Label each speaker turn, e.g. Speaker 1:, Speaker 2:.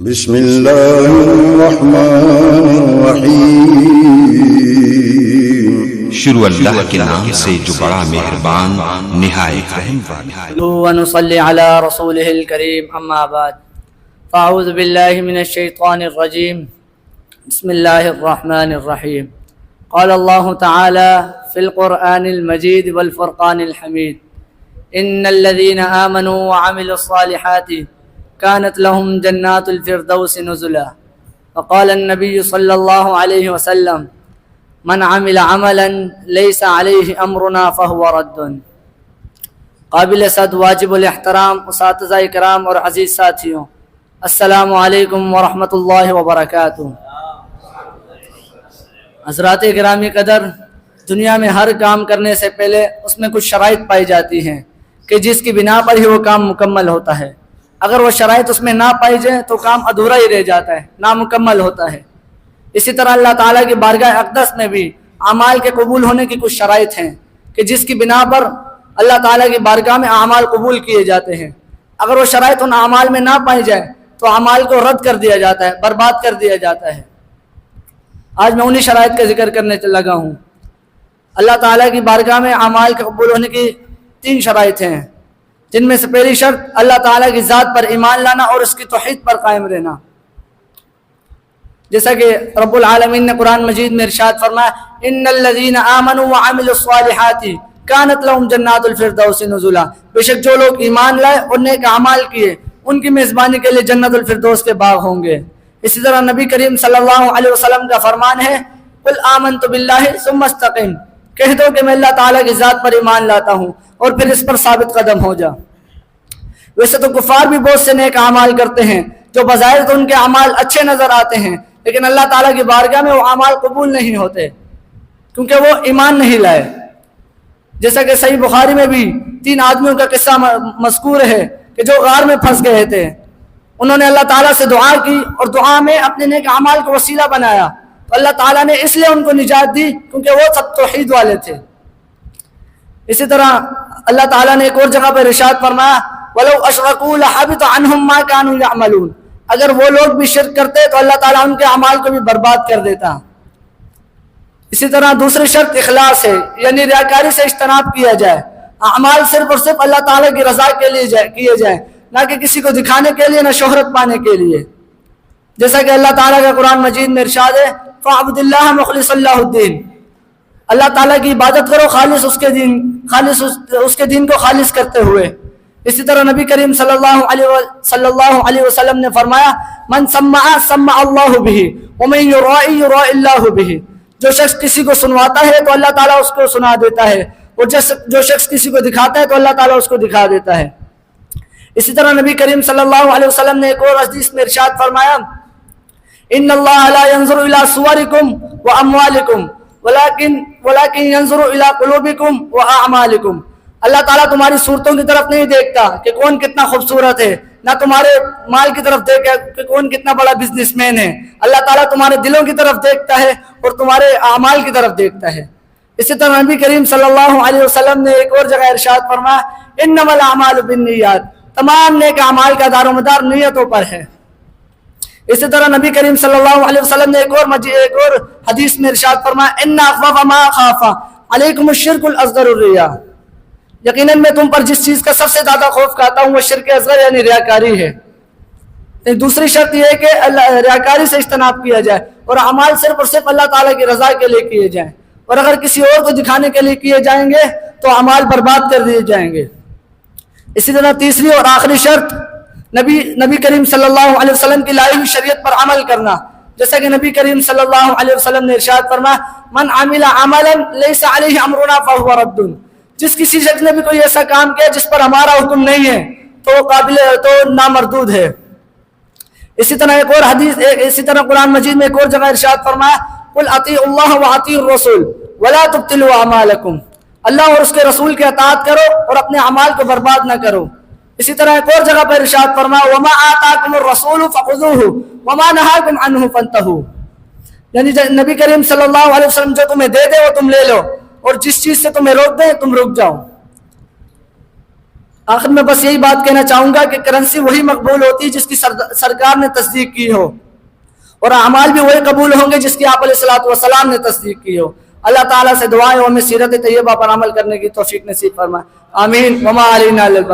Speaker 1: بسم اللہ الرحمن الرحیم۔
Speaker 2: شروع اللہ کے نام سے جو بڑا مہربان نہایت رحم والا ہے۔
Speaker 3: ونصلي على رسوله الكريم اما بعد فاعوذ بالله من الشيطان الرجيم بسم الله الرحمن الرحيم قال الله تعالى في القرآن المجيد والفرقان الحميد ان الذين آمنوا وعملوا الصالحات كانت لهم جنات الفردوس نزلا وقال النبي صلى الله عليه وسلم من عمل عملا ليس عليه امرنا فهو رد۔ قابل صد واجب الاحترام اساتذہ اکرام اور عزیز ساتھیوں، السلام علیکم ورحمۃ اللہ وبرکاتہ۔ حضرات گرامی قدر، دنیا میں ہر کام کرنے سے پہلے اس میں کچھ شرائط پائی جاتی ہیں کہ جس کی بنا پر ہی وہ کام مکمل ہوتا ہے۔ اگر وہ شرائط اس میں نہ پائی جائے تو کام ادھورا ہی رہ جاتا ہے، نامکمل ہوتا ہے۔ اسی طرح اللہ تعالیٰ کی بارگاہ اقدس میں بھی اعمال کے قبول ہونے کی کچھ شرائط ہیں کہ جس کی بنا پر اللہ تعالیٰ کی بارگاہ میں اعمال قبول کیے جاتے ہیں۔ اگر وہ شرائط ان اعمال میں نہ پائی جائے تو اعمال کو رد کر دیا جاتا ہے، برباد کر دیا جاتا ہے۔ آج میں انہی شرائط کا ذکر کرنے لگا ہوں۔ اللہ تعالیٰ کی بارگاہ میں اعمال کے قبول ہونے کی 3 شرائط ہیں، جن میں سے پہلی شرط اللہ تعالیٰ کی ذات پر ایمان لانا اور اس کی توحید پر قائم رہنا۔ جیسا کہ رب العالمین نے قرآن مجید میں ارشاد فرمایا ان الذین آمنوا وعملوا الصالحات کانت لهم جنات الفردوس نزلا، بے شک جو لوگ ایمان لائے اور نیک اعمال کیے ان کی میزبانی کے لیے جنت الفردوس کے باغ ہوں گے۔ اسی طرح نبی کریم صلی اللہ علیہ وسلم کا فرمان ہے قل آمنت باللہ ثم استقم، کہہ دو کہ میں اللہ تعالیٰ کی ذات پر ایمان لاتا ہوں اور پھر اس پر ثابت قدم ہو جا۔ ویسے تو کفار بھی بہت سے نیک اعمال کرتے ہیں جو بظاہر تو ان کے اعمال اچھے نظر آتے ہیں، لیکن اللہ تعالیٰ کی بارگاہ میں وہ اعمال قبول نہیں ہوتے کیونکہ وہ ایمان نہیں لائے۔ جیسا کہ صحیح بخاری میں بھی 3 آدمیوں کا قصہ مذکور ہے کہ جو غار میں پھنس گئے تھے، انہوں نے اللہ تعالیٰ سے دعا کی اور دعا میں اپنے نیک اعمال کو وسیلہ بنایا تو اللہ تعالیٰ نے اس لیے ان کو نجات دی کیونکہ وہ سب توحید والے تھے۔ اسی طرح اللہ تعالیٰ نے ایک اور جگہ پر ارشاد فرمایا وَلَوْ أَشْرَكُوا لَحَبِطَ عَنْهُمْ مَا كَانُوا يَعْمَلُونَ، اگر وہ لوگ بھی شرک کرتے تو اللہ تعالیٰ ان کے اعمال کو بھی برباد کر دیتا۔ اسی طرح دوسری شرط اخلاص ہے، یعنی ریاکاری سے اجتناب کیا جائے، اعمال صرف اور صرف اللہ تعالیٰ کی رضا کے لیے کیے جائیں، نہ کہ کسی کو دکھانے کے لیے، نہ شہرت پانے کے لیے۔ جیسا کہ اللہ تعالیٰ کا قرآن مجید میں ارشاد ہے فَاعْبُدِ اللَّهَ مُخْلِصًا لَهُ الدِّينَ، اللہ تعالیٰ کی عبادت کرو خالص اس کے دین کو خالص کرتے ہوئے۔ اسی طرح نبی کریم صلی اللہ علیہ وسلم نے فرمایا من سمع سمع اللہ بہ ومن یرائی یرائی اللہ بہ، جو شخص کسی کو سنواتا ہے تو اللہ تعالیٰ اس کو سنا دیتا ہے، اور جو شخص کسی کو دکھاتا ہے تو اللہ تعالیٰ اس کو دکھا دیتا ہے۔ اسی طرح نبی کریم صلی اللہ علیہ وسلم نے ایک اور حدیث میں ارشاد فرمایا ان اللہ لا ينظر الى صورکم واموالکم ولكن ينظر الى قلوبکم واعمالکم، اللہ تعالیٰ تمہاری صورتوں کی طرف نہیں دیکھتا کہ کون کتنا خوبصورت ہے، نہ تمہارے مال کی طرف دیکھتا کہ کون کتنا بڑا بزنس مین ہے، اللہ تعالیٰ تمہارے دلوں کی طرف دیکھتا ہے اور تمہارے اعمال کی طرف دیکھتا ہے۔ اسی طرح نبی کریم صلی اللہ علیہ وسلم نے ایک اور جگہ ارشاد فرمایا انما الاعمال بالنیات، تمام نیک اعمال کا دار و مدار نیتوں پر ہے۔ اسی طرح نبی کریم صلی اللہ علیہ وسلم نے ایک اور حدیث میں ارشاد فرمایا ان اخوف ما خاف علیکم الشرک الاصغر الریا، یقیناً میں تم پر جس چیز کا سب سے زیادہ خوف کھاتا ہوں وہ شرک اصغر یعنی ریاکاری ہے۔ دوسری شرط یہ ہے کہ ریاکاری سے اجتناب کیا جائے اور اعمال صرف اور صرف اللہ تعالیٰ کی رضا کے لیے کیے جائیں، اور اگر کسی اور کو دکھانے کے لیے کیے جائیں گے تو اعمال برباد کر دیے جائیں گے۔ اسی طرح تیسری اور آخری شرط نبی کریم صلی اللہ علیہ وسلم کی لائی ہوئی شریعت پر عمل کرنا، جیسا کہ نبی کریم صلی اللہ علیہ وسلم نے ارشاد فرمایا من عمل عملا لیس علیہ امرنا فہو رد، جس کسی شخص نے بھی کوئی ایسا کام کیا جس پر ہمارا حکم نہیں ہے تو نامردود ہے۔ اسی طرح قرآن مجید میں ایک اور جگہ ارشاد فرمایا قل اطیعوا اللہ واطیعوا الرسول ولا تبطلوا اعمالکم، اللہ اور اس کے رسول کی اطاعت کرو اور اپنے اعمال کو برباد نہ کرو۔ اسی طرح ایک اور جگہ پر ارشاد فرمایا وما آتاکم الرسول فخذوہ وما نہاکم عنہ فانتہوا، یعنی نبی کریم صلی اللہ علیہ وسلم جو تمہیں دے دے وہ تم لے لو، اور جس چیز سے تمہیں روک دیں تم رک جاؤ۔ آخر میں بس یہی بات کہنا چاہوں گا کہ کرنسی وہی مقبول ہوتی ہے جس کی سرکار نے تصدیق کی ہو، اور اعمال بھی وہی قبول ہوں گے جس کی آپ علیہ الصلوۃ والسلام نے تصدیق کی ہو۔ اللہ تعالیٰ سے دعائیں ہمیں سیرت طیبہ پر عمل کرنے کی توفیق نصیب فرمائے، آمین۔ وما علینا الا البلاغ۔